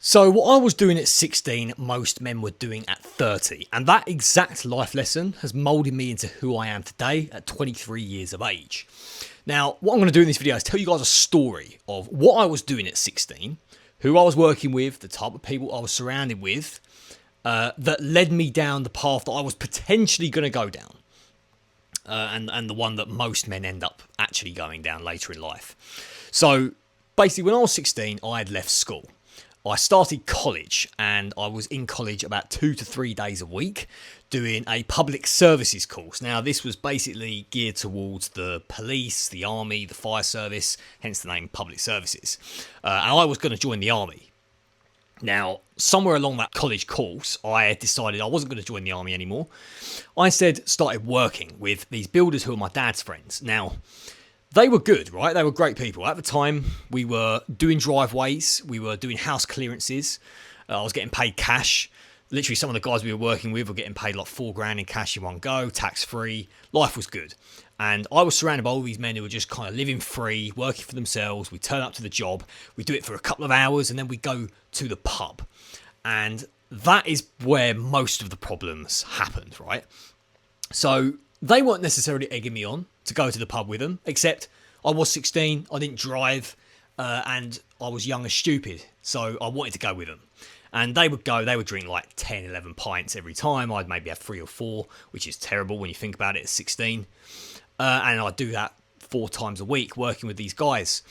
So what I was doing at 16, most men were doing at 30. And that exact life lesson has molded me into who I am today at 23 years of age. Now, what I'm going to do in this video is tell you guys a story of what I was doing at 16, who I was working with, the type of people I was surrounded with, that led me down the path that I was potentially going to go down. And the one that most men end up actually going down later in life. So basically, when I was 16, I had left school. I started college, and I was in college about 2 to 3 days a week doing a public services course. Now, this was basically geared towards the police, the army, the fire service, hence the name public services. And I was going to join the army. Now, somewhere along that college course, I decided I wasn't going to join the army anymore. I instead started working with these builders who are my dad's friends. Now, they were good, right? They were great people. At the time, we were doing driveways. We were doing house clearances. I was getting paid cash. Literally, some of the guys we were working with were getting paid like $4,000 in cash in one go, tax-free. Life was good. And I was surrounded by all these men who were just kind of living free, working for themselves. We turn up to the job. We do it for a couple of hours, and then we go to the pub. And that is where most of the problems happened, right? So they weren't necessarily egging me on to go to the pub with them, except I was 16, I didn't drive, and I was young and stupid, so I wanted to go with them. And they would drink like 10, 11 pints every time. I'd maybe have 3 or 4, which is terrible when you think about it at 16. And I'd do that 4 times a week working with these guys.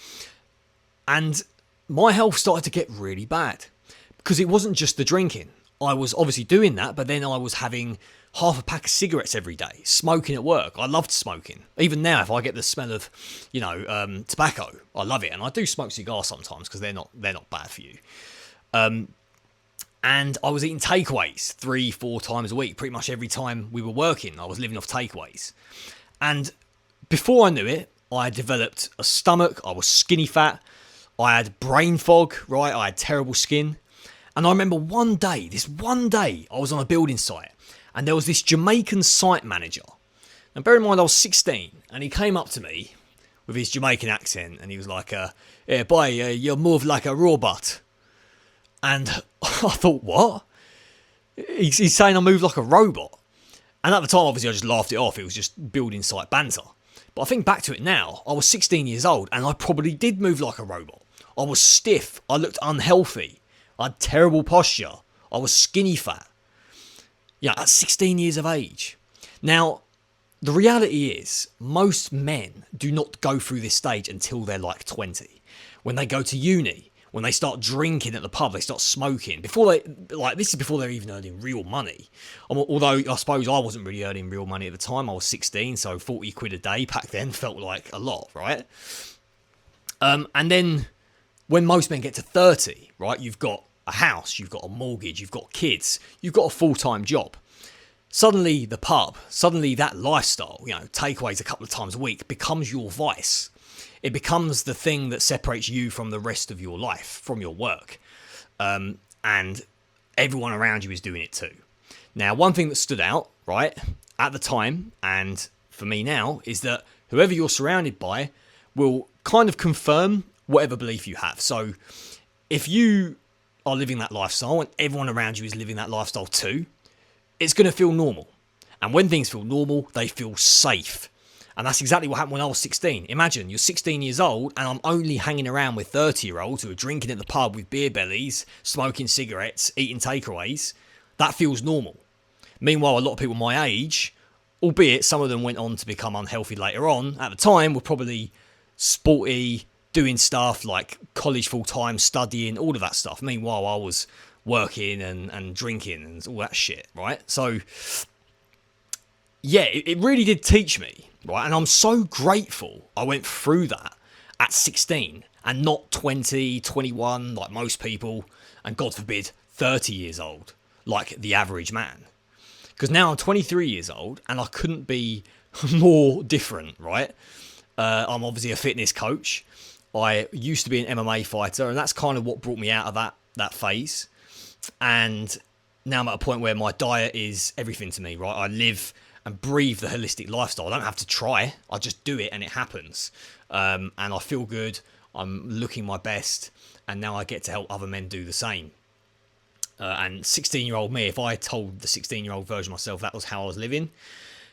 And my health started to get really bad because it wasn't just the drinking. I was obviously doing that, but then I was having half a pack of cigarettes every day, smoking at work. I loved smoking. Even now, if I get the smell of, tobacco, I love it. And I do smoke cigars sometimes because they're not bad for you. And I was eating takeaways 3-4 times a week. Pretty much every time we were working, I was living off takeaways. And before I knew it, I had developed a stomach. I was skinny fat. I had brain fog, right? I had terrible skin. And I remember one day, I was on a building site, and there was this Jamaican site manager. Now, bear in mind, I was 16, and he came up to me with his Jamaican accent, and he was like, "Yeah, boy, you move like a robot." And I thought, what? He's saying I move like a robot. And at the time, obviously, I just laughed it off. It was just building site banter. But I think back to it now, I was 16 years old, and I probably did move like a robot. I was stiff. I looked unhealthy. I had terrible posture. I was skinny fat. Yeah, at 16 years of age. Now, the reality is, most men do not go through this stage until they're like 20. When they go to uni, when they start drinking at the pub, they start smoking. This is before they're even earning real money. Although I suppose I wasn't really earning real money at the time. I was 16, so 40 quid a day back then felt like a lot, right? And then when most men get to 30, right, you've got a house, you've got a mortgage, you've got kids, you've got a full-time job. Suddenly the pub, suddenly that lifestyle, takeaways a couple of times a week becomes your vice. It becomes the thing that separates you from the rest of your life, from your work. And everyone around you is doing it too. Now, one thing that stood out, right, at the time, and for me now, is that whoever you're surrounded by will kind of confirm whatever belief you have. So if you are living that lifestyle and everyone around you is living that lifestyle too, it's going to feel normal. And when things feel normal, they feel safe. And that's exactly what happened when I was 16. Imagine you're 16 years old and I'm only hanging around with 30-year-olds who are drinking at the pub with beer bellies, smoking cigarettes, eating takeaways. That feels normal. Meanwhile, a lot of people my age, albeit some of them went on to become unhealthy later on, at the time were probably sporty, doing stuff like college full-time, studying, all of that stuff. Meanwhile, I was working and drinking and all that shit, right? So, yeah, it really did teach me, right? And I'm so grateful I went through that at 16 and not 20, 21 like most people, and God forbid, 30 years old like the average man. Because now I'm 23 years old and I couldn't be more different, right? I'm obviously a fitness coach. I used to be an MMA fighter, and that's kind of what brought me out of that phase. And now I'm at a point where my diet is everything to me, right? I live and breathe the holistic lifestyle. I don't have to try. I just do it and it happens. And I feel good. I'm looking my best. And now I get to help other men do the same. And 16-year-old me, if I told the 16-year-old version of myself that was how I was living,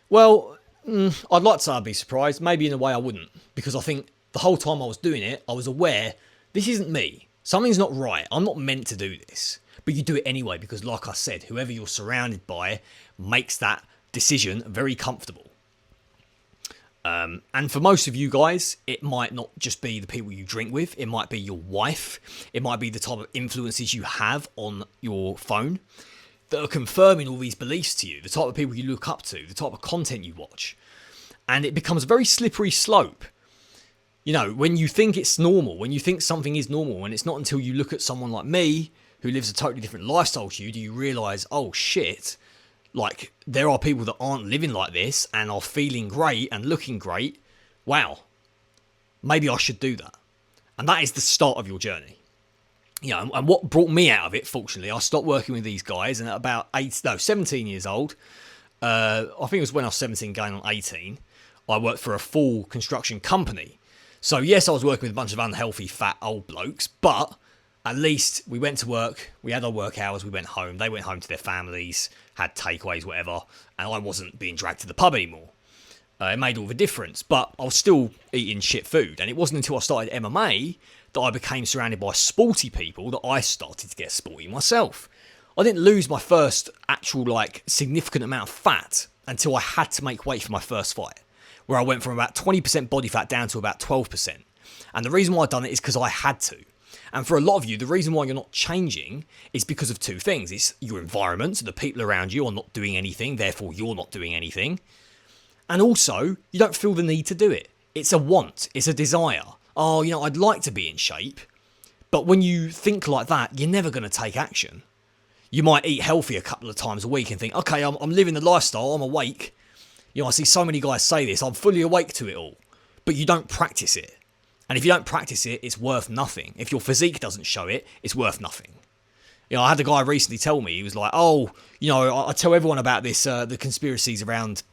well, I'd like to say I'd be surprised. Maybe in a way I wouldn't, because I think the whole time I was doing it, I was aware this isn't me. Something's not right. I'm not meant to do this. But you do it anyway because, like I said, whoever you're surrounded by makes that decision very comfortable. And for most of you guys, it might not just be the people you drink with. It might be your wife. It might be the type of influences you have on your phone that are confirming all these beliefs to you, the type of people you look up to, the type of content you watch. And it becomes a very slippery slope. You know, when you think it's normal, when you think something is normal, and it's not until you look at someone like me who lives a totally different lifestyle to you, do you realise, oh shit, like there are people that aren't living like this and are feeling great and looking great. Wow, maybe I should do that. And that is the start of your journey. You know, and what brought me out of it, fortunately, I stopped working with these guys, and at about 17 years old, I think it was when I was 17 going on 18, I worked for a full construction company. So yes, I was working with a bunch of unhealthy, fat, old blokes, but at least we went to work, we had our work hours, we went home, they went home to their families, had takeaways, whatever, and I wasn't being dragged to the pub anymore. It made all the difference, but I was still eating shit food, and it wasn't until I started MMA that I became surrounded by sporty people that I started to get sporty myself. I didn't lose my first actual, significant amount of fat until I had to make weight for my first fight, where I went from about 20% body fat down to about 12%. And the reason why I done it is because I had to. And for a lot of you, the reason why you're not changing is because of two things. It's your environment, so the people around you are not doing anything, therefore you're not doing anything. And also, you don't feel the need to do it. It's a want, it's a desire. Oh, I'd like to be in shape. But when you think like that, you're never going to take action. You might eat healthy a couple of times a week and think, okay, I'm living the lifestyle, I'm awake. I see so many guys say this, I'm fully awake to it all. But you don't practice it. And if you don't practice it, it's worth nothing. If your physique doesn't show it, it's worth nothing. I had a guy recently tell me, he was like, I tell everyone about this, the conspiracies around,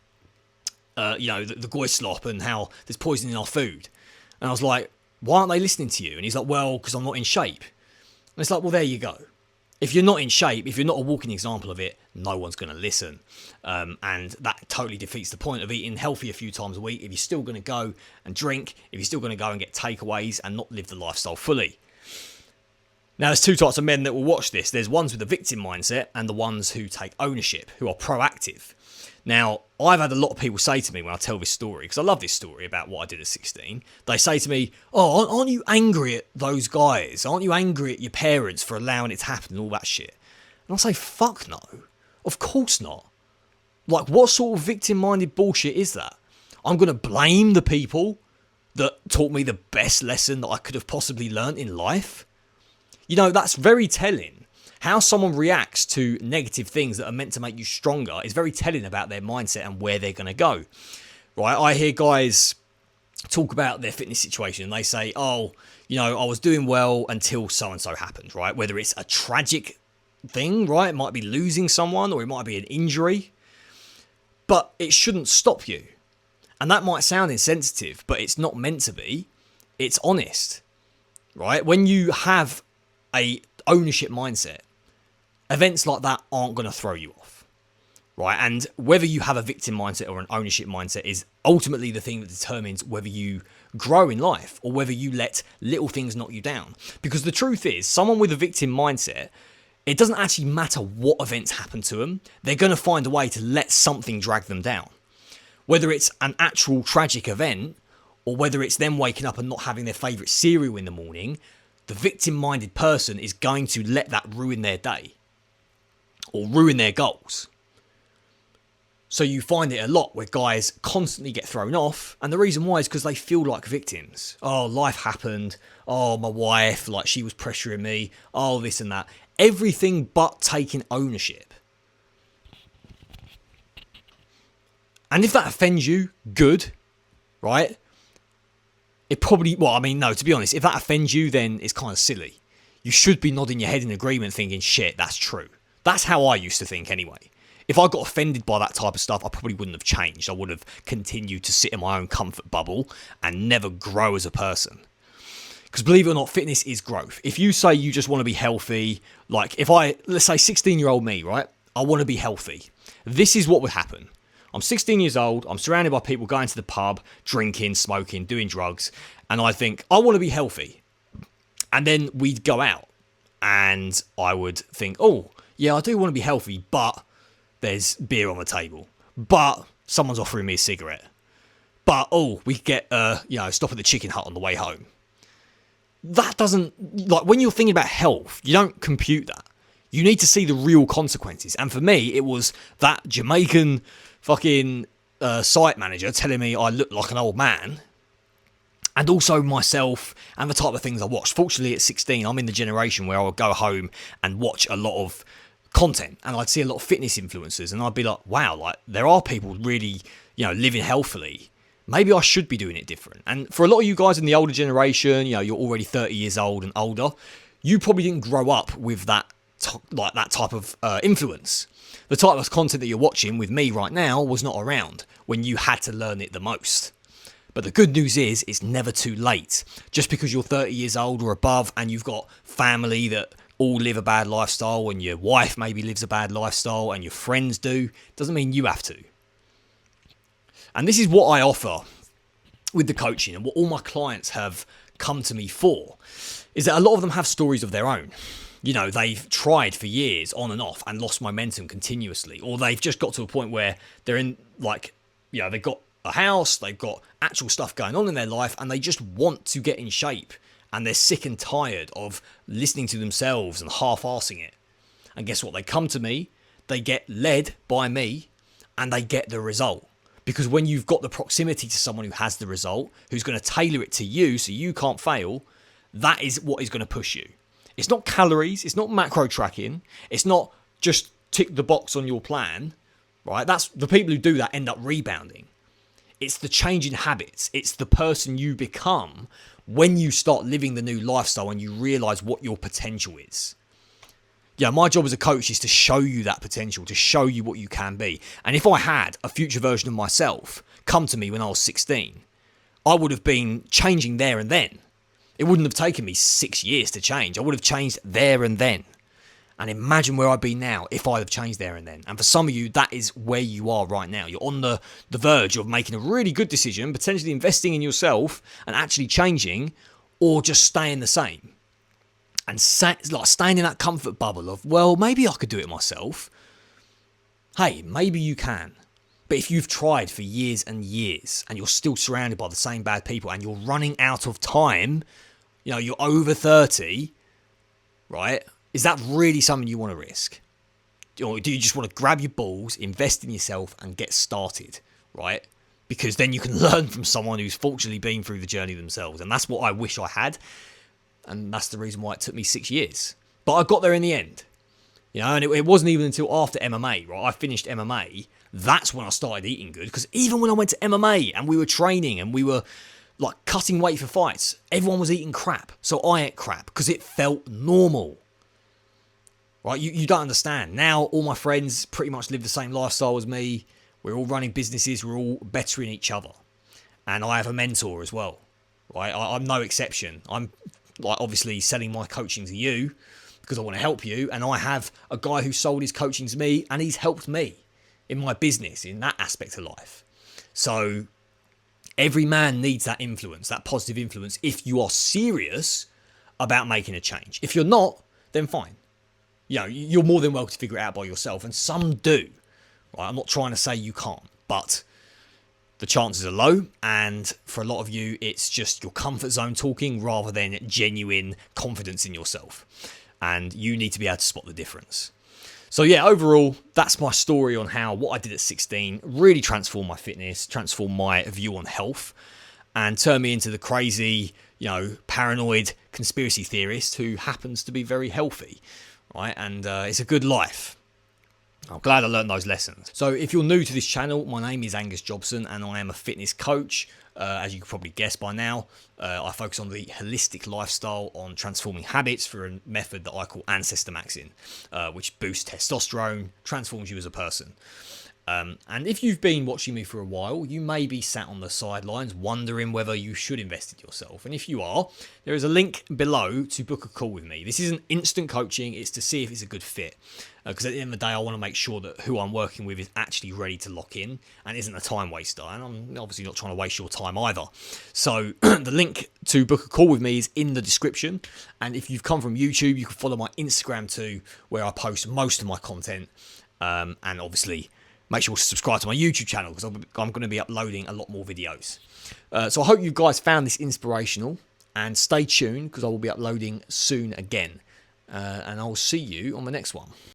the goy slop and how there's poison in our food. And I was like, why aren't they listening to you? And he's like, well, because I'm not in shape. And it's like, well, there you go. If you're not in shape, if you're not a walking example of it, no one's going to listen. And that totally defeats the point of eating healthy a few times a week if you're still going to go and drink, if you're still going to go and get takeaways and not live the lifestyle fully. Now, there's two types of men that will watch this. There's ones with a victim mindset and the ones who take ownership, who are proactive. Now, I've had a lot of people say to me when I tell this story, because I love this story about what I did at 16, they say to me, oh, aren't you angry at those guys? Aren't you angry at your parents for allowing it to happen and all that shit? And I say, fuck no. Of course not. Like, what sort of victim-minded bullshit is that? I'm going to blame the people that taught me the best lesson that I could have possibly learnt in life? That's very telling. How someone reacts to negative things that are meant to make you stronger is very telling about their mindset and where they're going to go. Right? I hear guys talk about their fitness situation and they say, I was doing well until so-and-so happened, right? Whether it's a tragic thing, right? It might be losing someone or it might be an injury. But it shouldn't stop you. And that might sound insensitive, but it's not meant to be. It's honest, right? When you have a ownership mindset, events like that aren't going to throw you off, right? And whether you have a victim mindset or an ownership mindset is ultimately the thing that determines whether you grow in life or whether you let little things knock you down. Because the truth is, someone with a victim mindset, it doesn't actually matter what events happen to them. They're going to find a way to let something drag them down. Whether it's an actual tragic event or whether it's them waking up and not having their favourite cereal in the morning, the victim-minded person is going to let that ruin their day or ruin their goals. So you find it a lot where guys constantly get thrown off, and the reason why is because they feel like victims. Oh, life happened. Oh, my wife, she was pressuring me. Oh, this and that. Everything but taking ownership. And if that offends you, good, right? It probably, to be honest, if that offends you, then it's kind of silly. You should be nodding your head in agreement thinking, shit, that's true. That's how I used to think anyway. If I got offended by that type of stuff, I probably wouldn't have changed. I would have continued to sit in my own comfort bubble and never grow as a person. Because believe it or not, fitness is growth. If you say you just want to be healthy, like let's say 16-year-old me, right? I want to be healthy. This is what would happen. I'm 16 years old. I'm surrounded by people going to the pub, drinking, smoking, doing drugs. And I think, I want to be healthy. And then we'd go out and I would think, oh, yeah, I do want to be healthy, but there's beer on the table. But someone's offering me a cigarette. But, oh, we could get, stop at the chicken hut on the way home. That doesn't, like, when you're thinking about health, you don't compute that. You need to see the real consequences. And for me, it was that Jamaican fucking site manager telling me I look like an old man. And also myself and the type of things I watched. Fortunately, at 16, I'm in the generation where I would go home and watch a lot of content. And I'd see a lot of fitness influencers. And I'd be like, wow, like, there are people really, living healthily. Maybe I should be doing it different. And for a lot of you guys in the older generation, you're already 30 years old and older, you probably didn't grow up with that type of influence. The type of content that you're watching with me right now was not around when you had to learn it the most. But the good news is it's never too late. Just because you're 30 years old or above and you've got family that all live a bad lifestyle and your wife maybe lives a bad lifestyle and your friends do, doesn't mean you have to. And this is what I offer with the coaching and what all my clients have come to me for, is that a lot of them have stories of their own. They've tried for years on and off and lost momentum continuously, or they've just got to a point where they're in, they've got a house, they've got actual stuff going on in their life, and they just want to get in shape, and they're sick and tired of listening to themselves and half-arsing it. And guess what? They come to me, they get led by me, and they get the result. Because when you've got the proximity to someone who has the result, who's going to tailor it to you so you can't fail, that is what is going to push you. It's not calories, it's not macro tracking, it's not just tick the box on your plan, right? That's the people who do that end up rebounding. It's the change in habits. It's the person you become when you start living the new lifestyle and you realize what your potential is. Yeah, my job as a coach is to show you that potential, to show you what you can be. And if I had a future version of myself come to me when I was 16, I would have been changing there and then. It wouldn't have taken me 6 years to change. I would have changed there and then. And imagine where I'd be now if I'd have changed there and then. And for some of you, that is where you are right now. You're on the verge of making a really good decision, potentially investing in yourself and actually changing, or just staying the same. And staying in that comfort bubble of, well, maybe I could do it myself. Hey, maybe you can. But if you've tried for years and years and you're still surrounded by the same bad people and you're running out of time, you're over 30, right? Is that really something you want to risk? Or do you just want to grab your balls, invest in yourself and get started, right? Because then you can learn from someone who's fortunately been through the journey themselves. And that's what I wish I had. And that's the reason why it took me 6 years. But I got there in the end. And it wasn't even until after MMA, right? I finished MMA. That's when I started eating good. Because even when I went to MMA and we were training and we were cutting weight for fights, everyone was eating crap. So I ate crap because it felt normal. Right? You don't understand. Now all my friends pretty much live the same lifestyle as me. We're all running businesses. We're all bettering each other. And I have a mentor as well. Right? I'm no exception. I'm obviously selling my coaching to you because I want to help you. And I have a guy who sold his coaching to me and he's helped me in my business, in that aspect of life. So every man needs that influence, that positive influence, if you are serious about making a change. If you're not, then fine. You're more than welcome to figure it out by yourself. And some do. Right? I'm not trying to say you can't, but the chances are low, and for a lot of you, it's just your comfort zone talking rather than genuine confidence in yourself. And you need to be able to spot the difference. So yeah, overall, that's my story on how what I did at 16 really transformed my fitness, transformed my view on health, and turned me into the crazy, paranoid conspiracy theorist who happens to be very healthy, right? And it's a good life. I'm glad I learned those lessons. So if you're new to this channel, my name is Angus Jobson and I am a fitness coach. As you can probably guess by now, I focus on the holistic lifestyle, on transforming habits through a method that I call ancestor maxing, which boosts testosterone, transforms you as a person. And if you've been watching me for a while, you may be sat on the sidelines wondering whether you should invest in yourself. And if you are, there is a link below to book a call with me. This isn't instant coaching, it's to see if it's a good fit. Because at the end of the day, I want to make sure that who I'm working with is actually ready to lock in and isn't a time waster. And I'm obviously not trying to waste your time either. So the link to book a call with me is in the description. And if you've come from YouTube, you can follow my Instagram too, where I post most of my content. And obviously, make sure to subscribe to my YouTube channel because I'm going to be uploading a lot more videos. So I hope you guys found this inspirational, and stay tuned because I will be uploading soon again. And I'll see you on the next one.